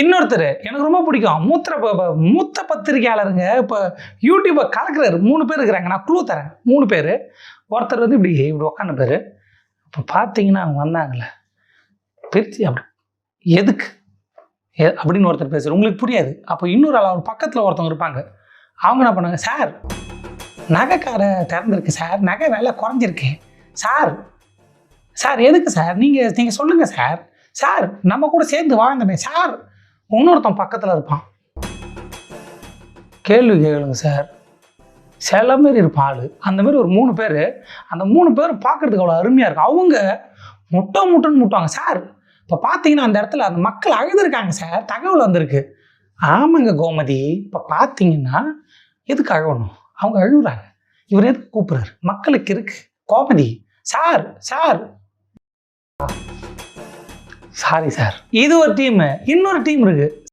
இன்னொருத்தர் எனக்கு ரொம்ப பிடிக்கும். மூத்த பத்திரிகையாளருங்க. இப்போ யூடியூப்பை கலக்குறாரு. 3 பேர் இருக்கிறாங்க. நான் க்ளூ தரேன். 3 பேர். ஒருத்தர் வந்து இப்படி உட்காந்துப்பாரு. இப்போ பார்த்தீங்கன்னா அவங்க வந்தாங்கல்ல, பிரித்து அப்படி எதுக்கு அப்படின்னு ஒருத்தர் பேசுகிறார். உங்களுக்கு புரியாது. அப்போ இன்னொரு ஆள் அவர் பக்கத்தில் ஒருத்தவங்க இருப்பாங்க. அவங்க என்ன பண்ணாங்க, சார் நகைக்காரை திறந்துருக்கு சார், நகை விலை குறைஞ்சிருக்கு சார். சார் எதுக்கு சார், நீங்கள் சொல்லுங்கள் சார். சார் நம்ம கூட சேர்ந்து வாழ்ந்தமே சார். இன்னொருத்தன் பக்கத்தில் இருப்பான். கேள்வி கேளுங்க சார். சில மாரி இருப்பான் ஆள். அந்த மாதிரி ஒரு 3 பேர். அந்த 3 பேரும் பார்க்குறதுக்கு அவ்வளோ அருமையாக இருக்கும். அவங்க முட்டுன்னு முட்டுவாங்க சார். இப்போ பார்த்தீங்கன்னா அந்த இடத்துல அந்த மக்கள் அழுதுருக்காங்க சார், தகவல் வந்திருக்கு. ஆமாங்க கோமதி. இப்போ பார்த்தீங்கன்னா எதுக்கு அழகணும், அவங்க அழுகுறாங்க. இவர் எதுக்கு கூப்பிட்றாரு, மக்களுக்கு இருக்கு Gomathi. Sir sir sorry sir. இது ஒரு டீமு. இன்னொரு டீம் இருக்கு.